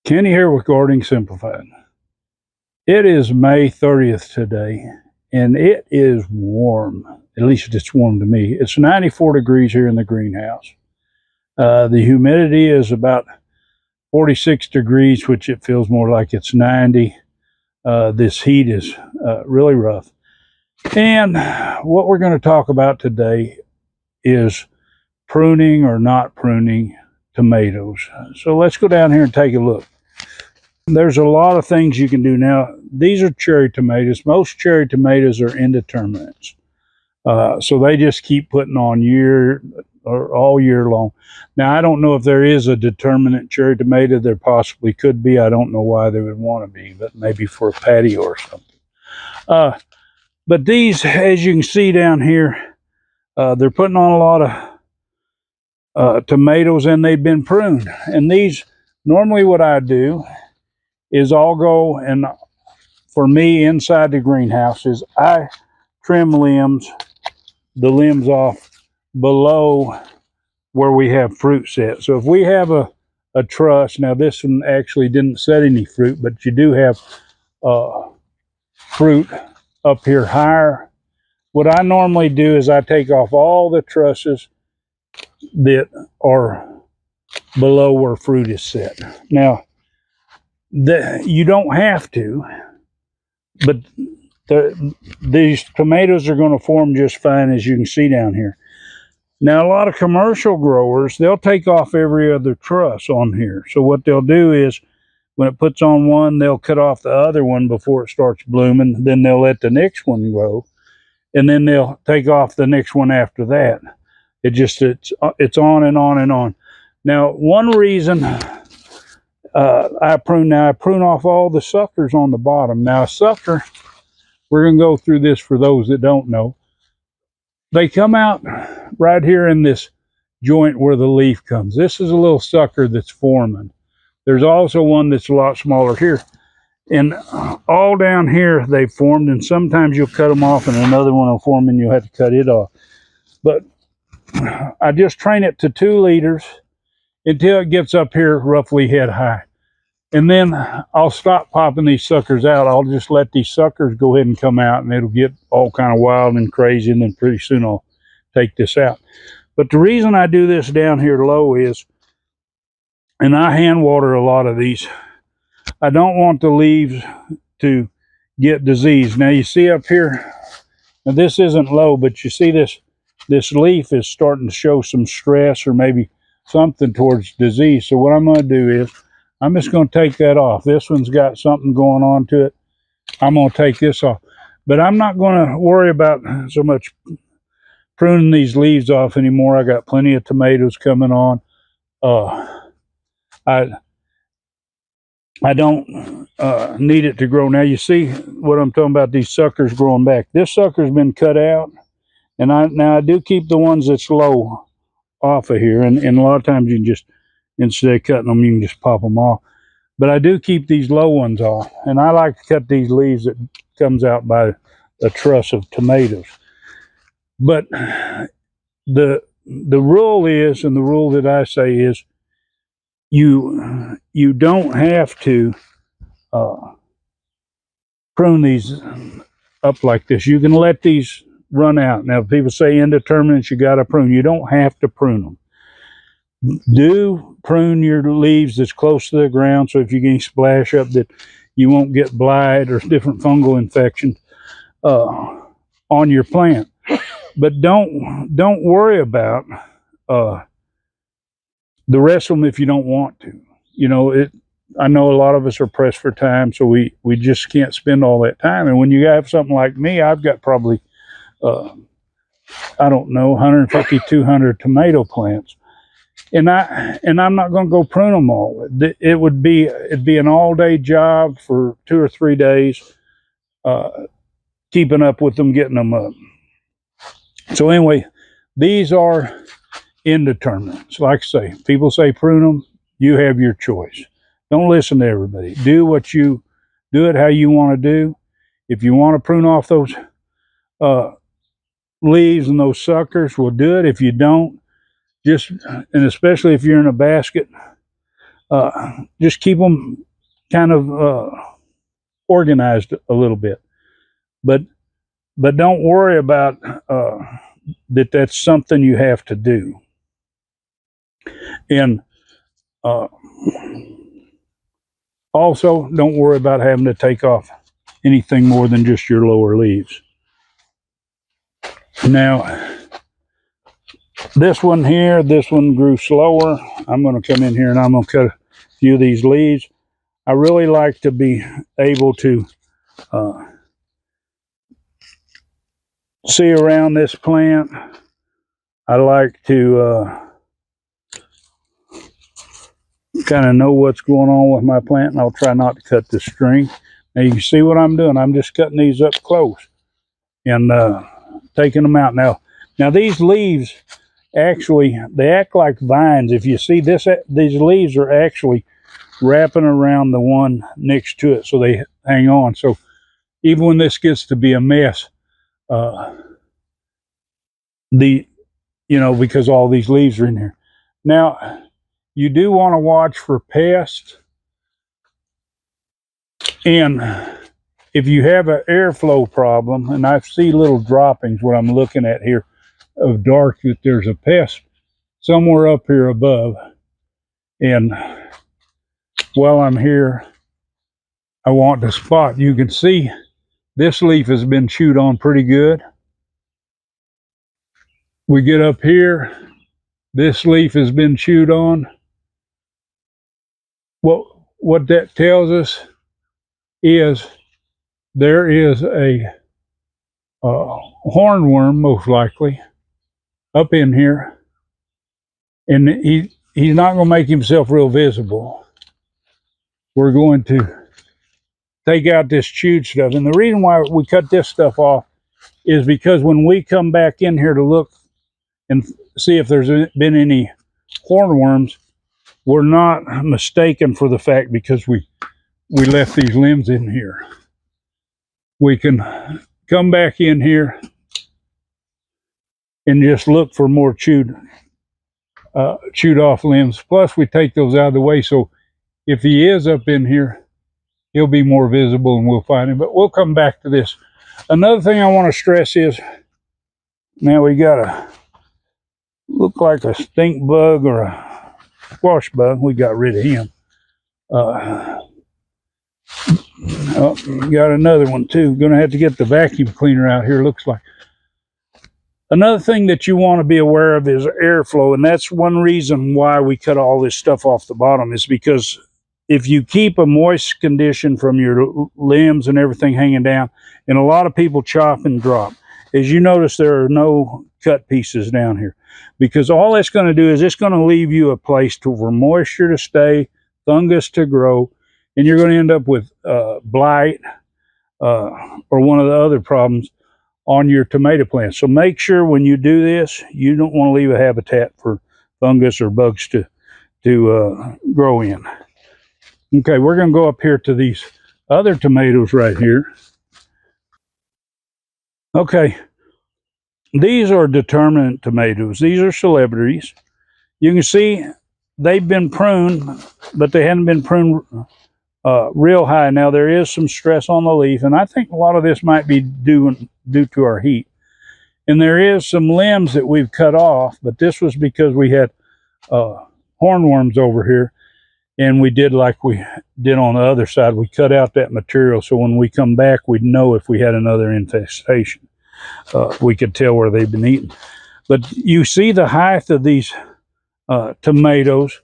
Kenny here with Gardening Simplified. It is May 30th today, and it is warm. At least it's warm to me. It's 94 degrees here in the greenhouse. The humidity is about 46 degrees, which it feels more like it's 90. This heat is really rough. And what we're going to talk about today is pruning or not pruning tomatoes. So let's go down here and take a look. There's a lot of things you can do now. These are cherry tomatoes. Most cherry tomatoes are indeterminates. So they just keep putting on year or all year long. Now, I don't know if there is a determinate cherry tomato. There possibly could be. I don't know why they would want to be, but maybe for a patio or something. But these, as you can see down here, they're putting on a lot of tomatoes, and they've been pruned. And these, normally what I do is I'll go, and for me inside the greenhouse is I trim the limbs off below where we have fruit set. So if we have a truss, now this one actually didn't set any fruit, but you do have fruit up here higher. What I normally do is I take off all the trusses that are below where fruit is set. Now, you don't have to, but these tomatoes are going to form just fine, as you can see down here. Now, a lot of commercial growers, they'll take off every other truss on here. So what they'll do is when it puts on one, they'll cut off the other one before it starts blooming. Then they'll let the next one grow, and then they'll take off the next one after that. It's on and on and on. Now, one reason I prune off all the suckers on the bottom. Now, a sucker, we're going to go through this for those that don't know. They come out right here in this joint where the leaf comes. This is a little sucker that's forming. There's also one that's a lot smaller here. And all down here they've formed, and sometimes you'll cut them off and another one will form and you'll have to cut it off. But I just train it to 2 liters until it gets up here roughly head high. And then I'll stop popping these suckers out. I'll just let these suckers go ahead and come out, and it'll get all kind of wild and crazy, and then pretty soon I'll take this out. But the reason I do this down here low is, and I hand water a lot of these, I don't want the leaves to get disease. Now you see up here, now this isn't low, but you see this leaf is starting to show some stress or maybe something towards disease. So what I'm going to do is I'm just going to take that off. This one's got something going on to it. I'm going to take this off. But I'm not going to worry about so much pruning these leaves off anymore. I got plenty of tomatoes coming on. I don't need it to grow. Now you see what I'm talking about, these suckers growing back. This sucker's been cut out, and I do keep the ones that's low off of here, and a lot of times you can just, instead of cutting them, you can just pop them off. But I do keep these low ones off, and I like to cut these leaves that comes out by a truss of tomatoes. But the rule is, and the rule that I say is, you don't have to prune these up like this. You can let these run out. Now, people say indeterminates, you got to prune. You don't have to prune them. Do prune your leaves that's close to the ground, so if you get any splash up, that you won't get blight or different fungal infections on your plant. But don't worry about the rest of them if you don't want to. You know, I know a lot of us are pressed for time, so we just can't spend all that time. And when you have something like me, I've got probably I don't know, 150, 200 tomato plants. And I'm not going to go prune them all. It'd be an all-day job for 2 or 3 days, keeping up with them, getting them up. So anyway, these are indeterminates. Like I say, people say prune them. You have your choice. Don't listen to everybody. Do it how you want to do. If you want to prune off those leaves and those suckers, we'll do it. If you don't, and especially if you're in a basket, just keep them kind of organized a little bit. But don't worry about that's something you have to do. And also, don't worry about having to take off anything more than just your lower leaves. Now, this one here, this one grew slower. I'm going to come in here and I'm going to cut a few of these leaves. I really like to be able to see around this plant. I like to kind of know what's going on with my plant, and I'll try not to cut the string. Now you can see what I'm doing. I'm just cutting these up close and taking them out. Now these leaves, actually, they act like vines. If you see this, these leaves are actually wrapping around the one next to it, so they hang on. So even when this gets to be a mess, because all these leaves are in here. Now, you do want to watch for pests, and if you have an airflow problem, and I see little droppings, what I'm looking at here, of dark, that there's a pest somewhere up here above. And while I'm here, I want to spot. You can see this leaf has been chewed on pretty good. We get up here, this leaf has been chewed on. What that tells us is there is a hornworm, most likely, up in here, and he's not going to make himself real visible. We're going to take out this chewed stuff, and the reason why we cut this stuff off is because when we come back in here to look and see if there's been any hornworms, we're not mistaken for the fact because we left these limbs in here. We can come back in here and just look for more chewed off limbs. Plus, we take those out of the way, so if he is up in here, he'll be more visible and we'll find him. But we'll come back to this. Another thing I want to stress is, now we got a look like a stink bug or a squash bug. We got rid of him. Got another one too. Gonna have to get the vacuum cleaner out here, looks like. Another thing that you want to be aware of is airflow, and that's one reason why we cut all this stuff off the bottom, is because if you keep a moist condition from your limbs and everything hanging down, and a lot of people chop and drop, as you notice, there are no cut pieces down here, because all that's going to do is it's going to leave you a place for moisture to stay, fungus to grow, and you're going to end up with blight or one of the other problems on your tomato plants. So make sure when you do this, you don't want to leave a habitat for fungus or bugs to grow in. Okay, we're going to go up here to these other tomatoes right here. Okay, these are determinant tomatoes. These are celebrities. You can see they've been pruned, but they hadn't been pruned real high. Now there is some stress on the leaf, and I think a lot of this might be due to our heat. And there is some limbs that we've cut off, but this was because we had hornworms over here, and we did like we did on the other side. We cut out that material, so when we come back, we'd know if we had another infestation. We could tell where they've been eaten. But you see the height of these tomatoes.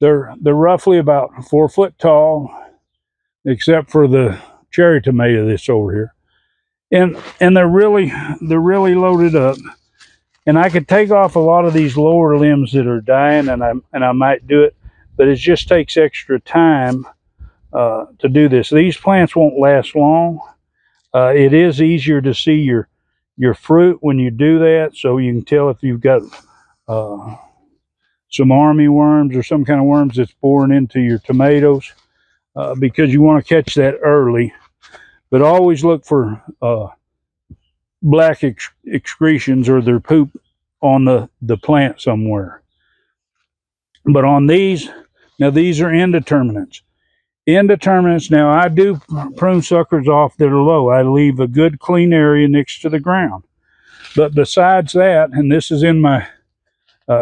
They're roughly about 4 foot tall, except for the cherry tomato that's over here, and they're really loaded up. And I could take off a lot of these lower limbs that are dying, and I might do it, but it just takes extra time to do this. These plants won't last long. It is easier to see your fruit when you do that, so you can tell if you've got some army worms or some kind of worms that's boring into your tomatoes, because you want to catch that early. But always look for black excretions or their poop on the plant somewhere. But on these, Now these are indeterminates. Indeterminates, now I do prune suckers off that are low. I leave a good clean area next to the ground. But besides that, and this is in my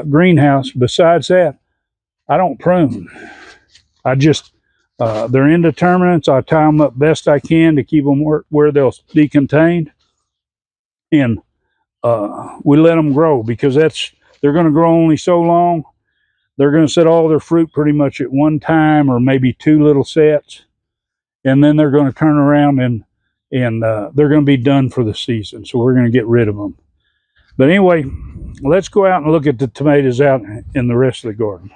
greenhouse, besides that, I don't prune. I just, they're indeterminates. I tie them up best I can to keep them where they'll be contained. And we let them grow because they're going to grow only so long. They're going to set all their fruit pretty much at one time, or maybe two little sets, and then they're going to turn around and they're going to be done for the season. So we're going to get rid of them. But anyway, let's go out and look at the tomatoes out in the rest of the garden.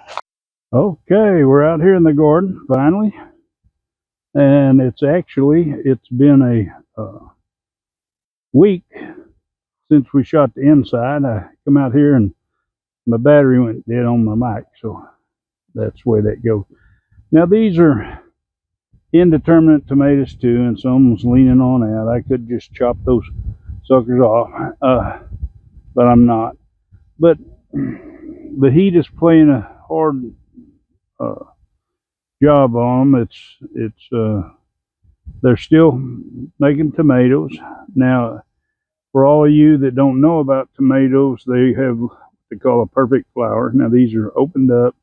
Okay, we're out here in the garden finally, and it's been a week since we shot the inside. I come out here and my battery went dead on my mic, so that's the way that goes. Now these are indeterminate tomatoes too, and someone's leaning on out. I could just chop those suckers off, but I'm not. But the heat is playing a hard job on them. They're still making tomatoes. Now, for all of you that don't know about tomatoes, they have what they call a perfect flower. Now these are opened up.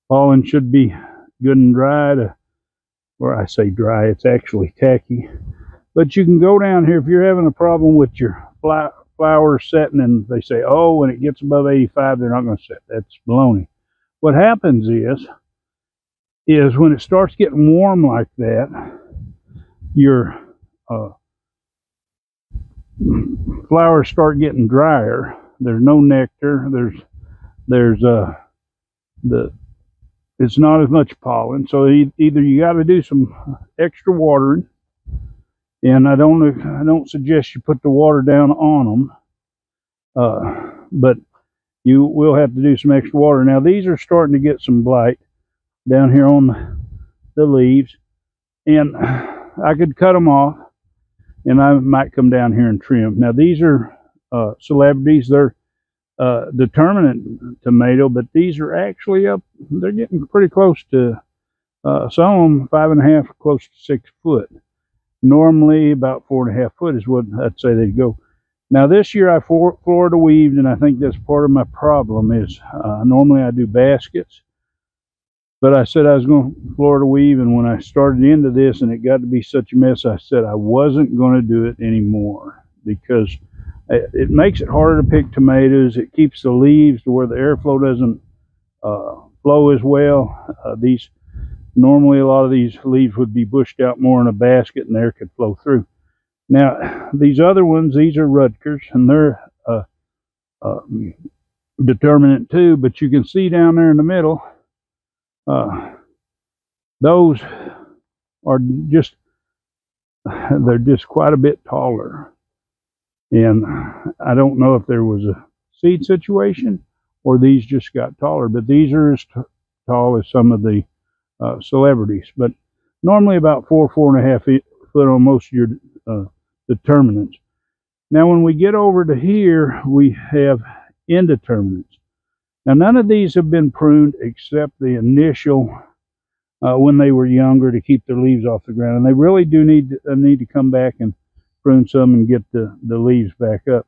Pollen should be good and dry or I say dry, it's actually tacky. But you can go down here if you're having a problem with your flowers setting, and they say, oh, when it gets above 85, they're not going to set. That's baloney. What happens is when it starts getting warm like that, your flowers start getting drier. There's no nectar. It's not as much pollen. So either you got to do some extra watering, and I don't suggest you put the water down on them, but you will have to do some extra water. Now these are starting to get some blight down here on the leaves, and I could cut them off, and I might come down here and trim. Now these are celebrities. They're determinate tomato, but these are actually they're getting pretty close to some of them 5.5, close to 6 foot. Normally about 4.5 foot is what I'd say they'd go. Now this year I Florida weaved, and I think that's part of my problem is normally I do baskets, but I said I was going to Florida weave, and when I started into this and it got to be such a mess, I said I wasn't going to do it anymore because it makes it harder to pick tomatoes. It keeps the leaves to where the airflow doesn't flow as well. Normally a lot of these leaves would be bushed out more in a basket and air could flow through. Now these other ones, these are Rutgers, and they're determinate too, but you can see down there in the middle, those are they're just quite a bit taller. And I don't know if there was a seed situation or these just got taller, but these are as tall as some of the celebrities. But normally about 4.5 foot on most of your determinants. Now when we get over to here, we have indeterminates. Now none of these have been pruned except the initial when they were younger to keep their leaves off the ground, and they really do need to come back and prune some and get the leaves back up.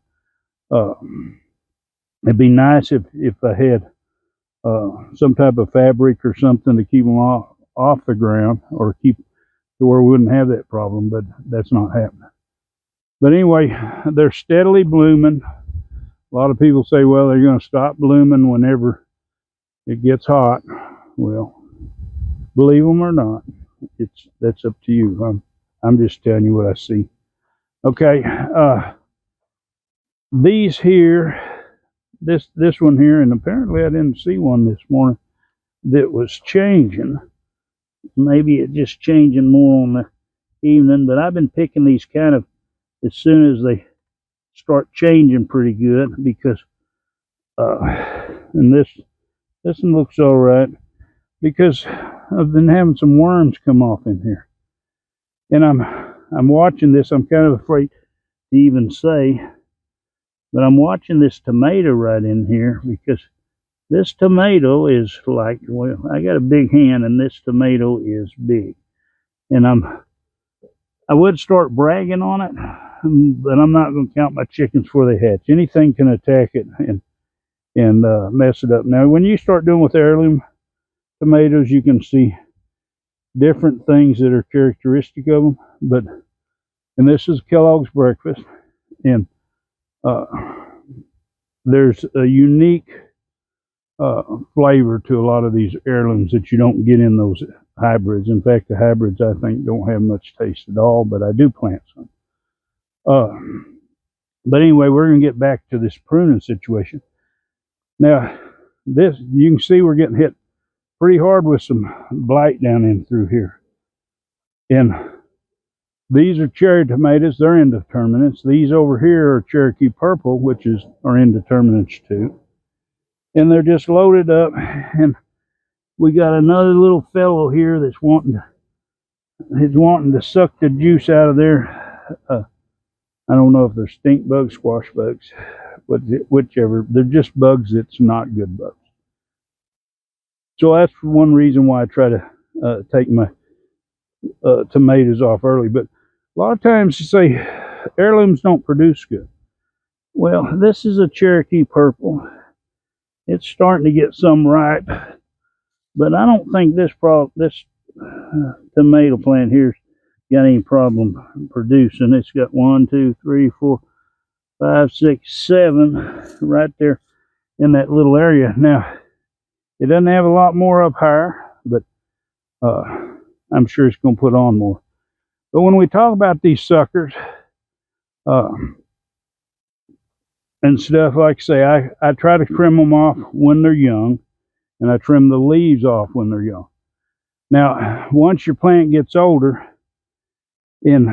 It'd be nice if I had some type of fabric or something to keep them off the ground, or keep to where we wouldn't have that problem, but that's not happening. But anyway, they're steadily blooming. A lot of people say, well, they're going to stop blooming whenever it gets hot. Well, believe them or not, that's up to you. I'm just telling you what I see. Okay, these here, this one here, and apparently I didn't see one this morning that was changing. Maybe it's just changing more on the evening, but I've been picking these kind of as soon as they start changing pretty good, because and this one looks all right, because I've been having some worms come off in here, and I'm watching this. I'm kind of afraid to even say, but I'm watching this tomato right in here, because This tomato is like, well, I got a big hand, and this tomato is big. And I would start bragging on it, but I'm not going to count my chickens before they hatch. Anything can attack it and mess it up. Now, when you start doing with heirloom tomatoes, you can see different things that are characteristic of them. But and this is Kellogg's breakfast, and there's a unique flavor to a lot of these heirlooms that you don't get in those hybrids. In fact, the hybrids I think don't have much taste at all, but I do plant some. But anyway, we're going to get back to this pruning situation. Now, this, you can see we're getting hit pretty hard with some blight down in through here. And these are cherry tomatoes, they're indeterminates. These over here are Cherokee purple, which are indeterminates too. And they're just loaded up, and we got another little fellow here that's wanting to suck the juice out of there. I don't know if they're stink bugs, squash bugs, whichever. They're just bugs that's not good bugs. So that's one reason why I try to take my tomatoes off early. But a lot of times you say heirlooms don't produce good. Well, this is a Cherokee purple. It's starting to get some ripe, but I don't think this tomato plant here's got any problem producing. It's got 1, 2, 3, 4, 5, 6, 7 right there in that little area. Now, it doesn't have a lot more up higher, but I'm sure it's going to put on more. But when we talk about these suckers and stuff, like I say, I try to trim them off when they're young, and I trim the leaves off when they're young. Now, once your plant gets older and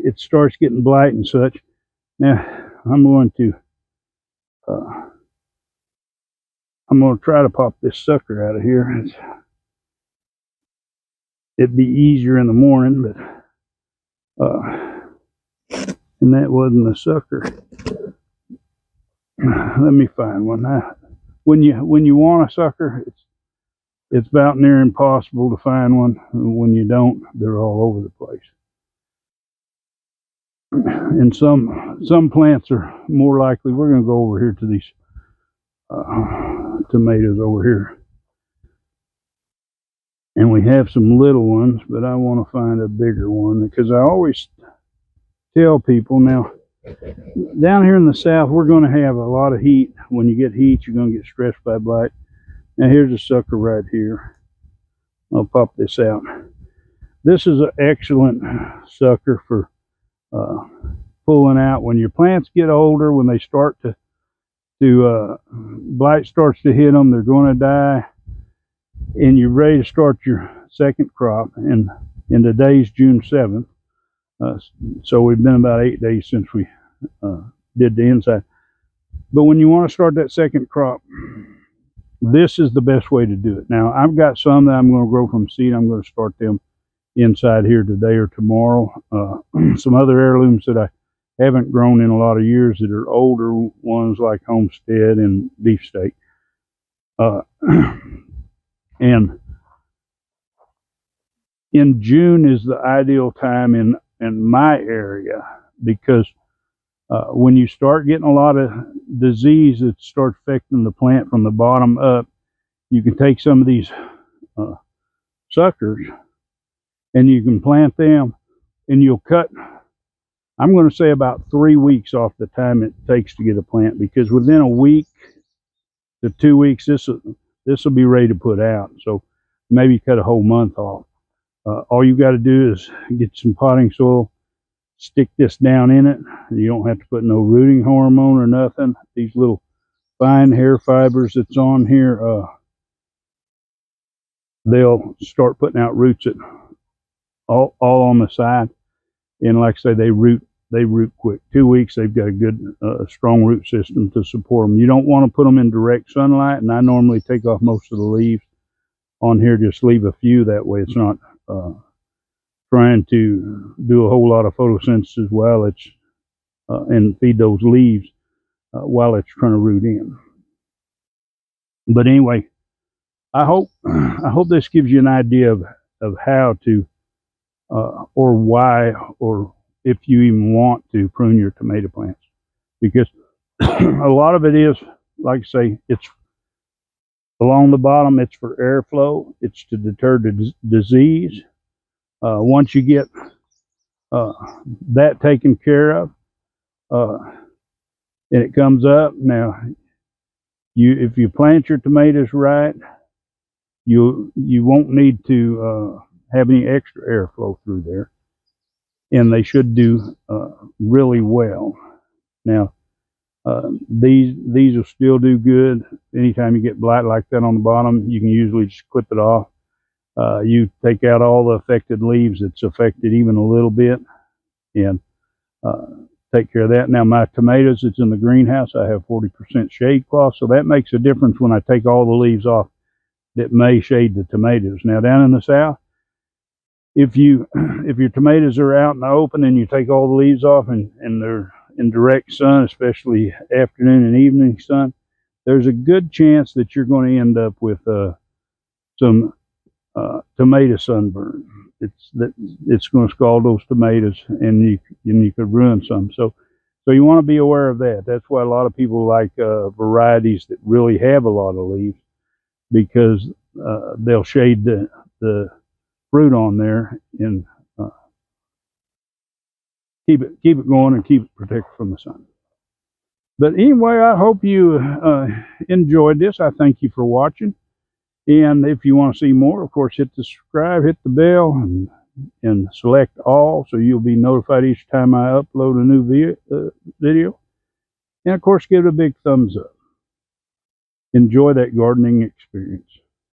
it starts getting blight and such, now I'm going to try to pop this sucker out of here. It'd be easier in the morning, but and that wasn't a sucker. Let me find one. When you want a sucker, it's about near impossible to find one. When you don't, they're all over the place. And some plants are more likely. We're going to go over here to these tomatoes over here, and we have some little ones, but I want to find a bigger one, because I always tell people, now down here in the south we're going to have a lot of heat. When you get heat, you're going to get stressed by blight. Now here's a sucker right here. I'll pop this out. This is an excellent sucker for pulling out when your plants get older. When they start to blight starts to hit them, they're going to die, and you're ready to start your second crop. And today's June 7th, so we've been about 8 days since we did the inside. But when you want to start that second crop, this is the best way to do it. Now, I've got some that I'm going to grow from seed. I'm going to start them inside here today or tomorrow. Some other heirlooms that I haven't grown in a lot of years that are older ones, like Homestead and Beefsteak. And in June is the ideal time in my area, because when you start getting a lot of disease that starts affecting the plant from the bottom up, you can take some of these suckers and you can plant them, and you'll cut, I'm going to say, about 3 weeks off the time it takes to get a plant, because within a week to 2 weeks, this will be ready to put out. So maybe cut a whole month off. All you got to do is get some potting soil, stick this down in it. You don't have to put no rooting hormone or nothing. These little fine hair fibers that's on here, they'll start putting out roots at all on the side. And like I say, they root quick. 2 weeks, they've got a good strong root system to support them. You don't want to put them in direct sunlight, and I normally take off most of the leaves on here, just leave a few. That way it's not trying to do a whole lot of photosynthesis while it's and feed those leaves while it's trying to root in. But anyway, I hope this gives you an idea of how to or why, or if you even want to prune your tomato plants, because a lot of it is, like I say, it's along the bottom. It's for airflow. It's to deter disease. Once you get uh, that taken care of, uh, and it comes up, now if you plant your tomatoes right, you won't need to have any extra airflow through there, and they should do really well. Now, these will still do good. Anytime you get blight like that on the bottom, you can usually just clip it off. You take out all the affected leaves that's affected even a little bit, and uh, take care of that. Now, my tomatoes, it's in the greenhouse. I have 40% shade cloth, so that makes a difference when I take all the leaves off that may shade the tomatoes. Now, down in the south, if your tomatoes are out in the open and you take all the leaves off and they're in direct sun, especially afternoon and evening sun, there's a good chance that you're going to end up with some tomato sunburn. It's going to scald those tomatoes, and you could ruin some. So you want to be aware of that. That's why a lot of people like varieties that really have a lot of leaves, because they'll shade the fruit on there and keep it going and keep it protected from the sun. But anyway, I hope you enjoyed this. I thank you for watching. And if you want to see more, of course, hit the subscribe, hit the bell, and select all, so you'll be notified each time I upload a new video. And of course, give it a big thumbs up. Enjoy that gardening experience.